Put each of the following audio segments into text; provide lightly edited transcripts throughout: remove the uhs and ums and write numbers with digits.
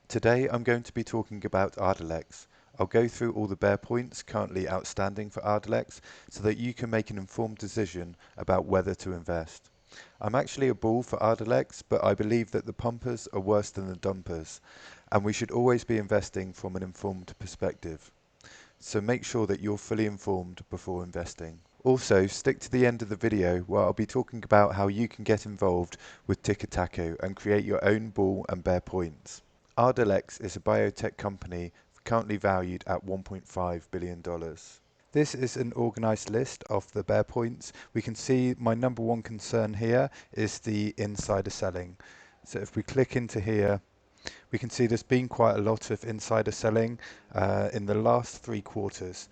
Today I'm going to be talking about Ardelyx. I'll go through all the bear points currently outstanding for Ardelyx so that you can make an informed decision about whether to invest. I'm actually a bull for Ardelyx, but I believe that the pumpers are worse than the dumpers, and we should always be investing from an informed perspective. So make sure that you're fully informed before investing. Also, stick to the end of the video where I'll be talking about how you can get involved with Ticker and create your own bull and bear points. Ardelyx is a biotech company currently valued at $1.5 billion. This is an organized list of the bear points. We can see my number one concern here is the insider selling. So if we click into here, we can see there's been quite a lot of insider selling in the last 3 quarters.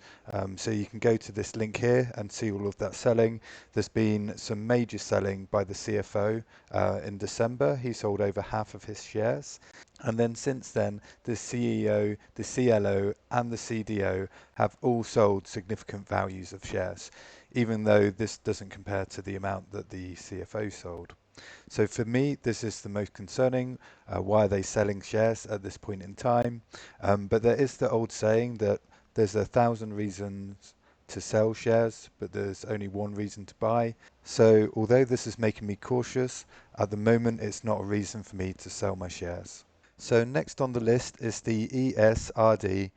So you can go to this link here and see all of that selling. There's been some major selling by the CFO in December. He sold over half of his shares. And then since then, the CEO, the CLO, and the CDO have all sold significant values of shares, even though this doesn't compare to the amount that the CFO sold. So for me, this is the most concerning. Why are they selling shares at this point in time? But there is the old saying that there's 1,000 reasons to sell shares, but there's only one reason to buy. So although this is making me cautious, at the moment it's not a reason for me to sell my shares. So next on the list is the ESRD-PPS,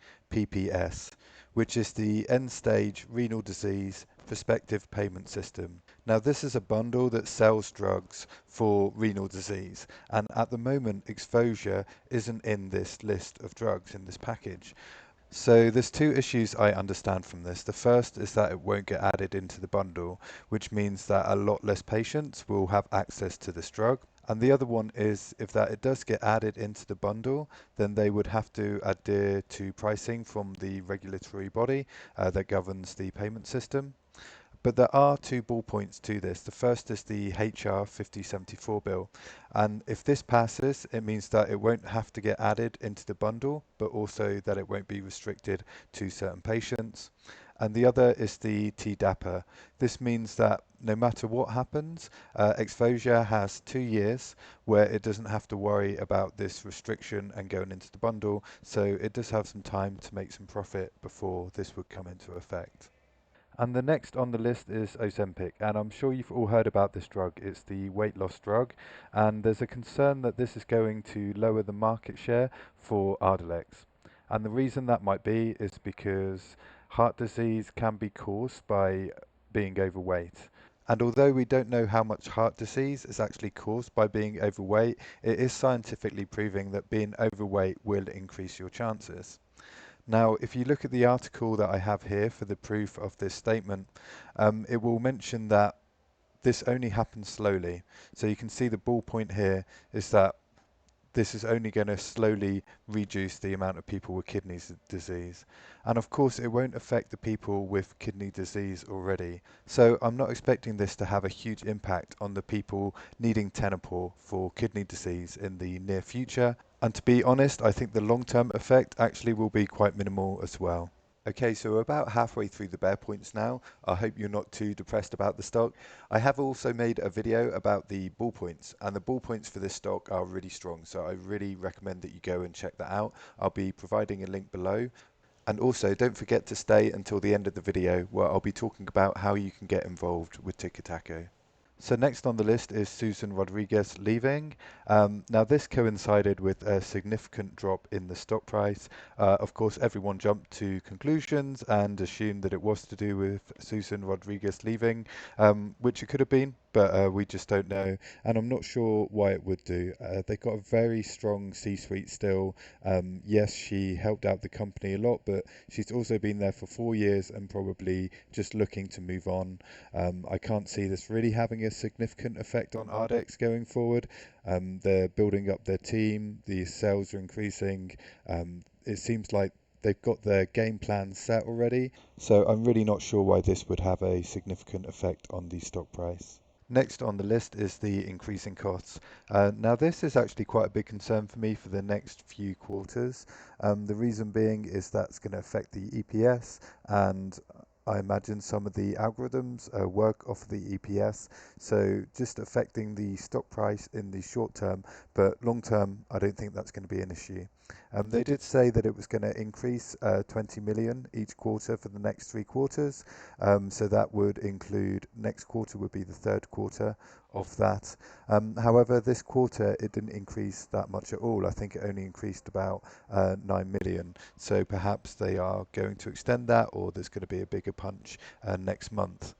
which is the end-stage renal disease prospective payment system. Now this is a bundle that sells drugs for renal disease, and at the moment exposure isn't in this list of drugs in this package. So there's two issues I understand from this. The first is that it won't get added into the bundle, which means that a lot less patients will have access to this drug. And the other one is if that it does get added into the bundle, then they would have to adhere to pricing from the regulatory body that governs the payment system. But there are two ballpoints to this. The first is the HR 5074 bill. And if this passes, it means that it won't have to get added into the bundle, but also that it won't be restricted to certain patients. And the other is the TDAPA. This means that no matter what happens, exposure has 2 years where it doesn't have to worry about this restriction and going into the bundle. So it does have some time to make some profit before this would come into effect. And the next on the list is Ozempic, and I'm sure you've all heard about this drug. It's the weight loss drug, and there's a concern that this is going to lower the market share for Ardelyx. And the reason that might be is because heart disease can be caused by being overweight. And although we don't know how much heart disease is actually caused by being overweight, it is scientifically proving that being overweight will increase your chances. Now, if you look at the article that I have here for the proof of this statement, it will mention that this only happens slowly. So you can see the ballpoint here is that this is only going to slowly reduce the amount of people with kidney disease. And of course, it won't affect the people with kidney disease already. So I'm not expecting this to have a huge impact on the people needing Tenopur for kidney disease in the near future. And to be honest, I think the long-term effect actually will be quite minimal as well. Okay, so we're about halfway through the bear points now. I hope you're not too depressed about the stock. I have also made a video about the ball points, and the ball points for this stock are really strong, so I really recommend that you go and check that out. I'll be providing a link below. And also, don't forget to stay until the end of the video where I'll be talking about how you can get involved with Ticker. So next on the list is Susan Rodriguez leaving. Now this coincided with a significant drop in the stock price. Of course, everyone jumped to conclusions and assumed that it was to do with Susan Rodriguez leaving, which it could have been, but we just don't know. And I'm not sure why it would do. They've got a very strong C-suite still. Yes, she helped out the company a lot, but she's also been there for 4 years and probably just looking to move on. I can't see this really having a significant effect on ARDX going forward. They're building up their team, the sales are increasing. It seems like they've got their game plan set already, so I'm really not sure why this would have a significant effect on the stock price. Next on the list is the increasing costs. Now this is actually quite a big concern for me for the next few quarters. The reason being is that's going to affect the EPS, and I imagine some of the algorithms work off the EPS, so just affecting the stock price in the short term, but long term, I don't think that's going to be an issue. They did say that it was going to increase 20 million each quarter for the next 3 quarters. So that would include next quarter would be the third quarter of that. However, this quarter it didn't increase that much at all. I think it only increased about 9 million. So perhaps they are going to extend that, or there's going to be a bigger punch next month.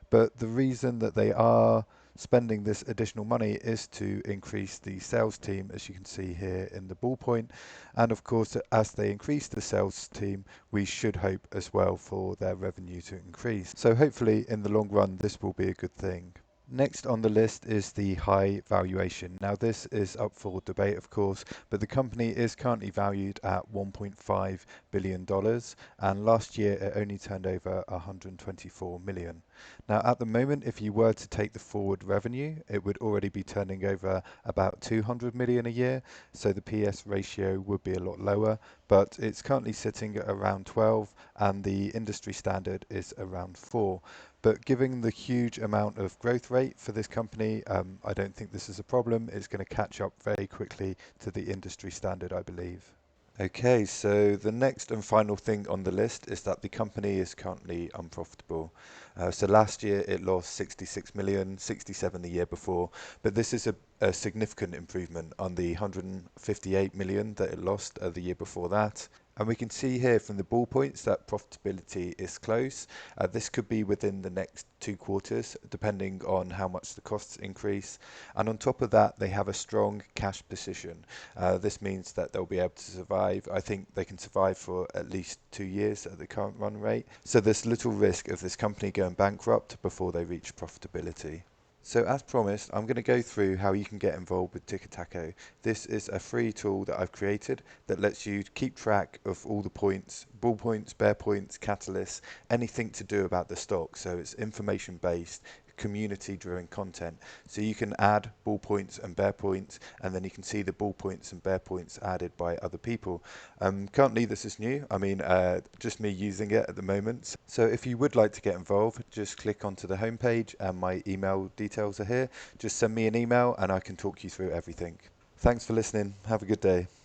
But the reason that they are spending this additional money is to increase the sales team, as you can see here in the ballpoint. And of course, as they increase the sales team, we should hope as well for their revenue to increase. So hopefully in the long run, this will be a good thing. Next on the list is the high valuation. Now this is up for debate, of course, but the company is currently valued at $1.5 billion, and last year it only turned over 124 million. Now at the moment, if you were to take the forward revenue, it would already be turning over about 200 million a year, so the PS ratio would be a lot lower, but it's currently sitting at around 12 and the industry standard is around 4. But given the huge amount of growth rate for this company, I don't think this is a problem. It's going to catch up very quickly to the industry standard, I believe. Okay, so the next and final thing on the list is that the company is currently unprofitable. So last year it lost 66 million, 67 the year before, but this is a significant improvement on the 158 million that it lost the year before that. And we can see here from the ballpoints that profitability is close. This could be within the next 2 quarters, depending on how much the costs increase. And on top of that, they have a strong cash position. This means that they'll be able to survive. I think they can survive for at least 2 years at the current run rate. So there's little risk of this company going bankrupt before they reach profitability. So as promised, I'm going to go through how you can get involved with Ticker. This is a free tool that I've created that lets you keep track of all the points, bull points, bear points, catalysts, anything to do about the stock. So it's information based, community driven content. So you can add bull points and bear points, and then you can see the bull points and bear points added by other people. Currently this is new, just me using it at the moment. So if you would like to get involved, just click onto the homepage and my email details are here. Just send me an email and I can talk you through everything. Thanks for listening. Have a good day.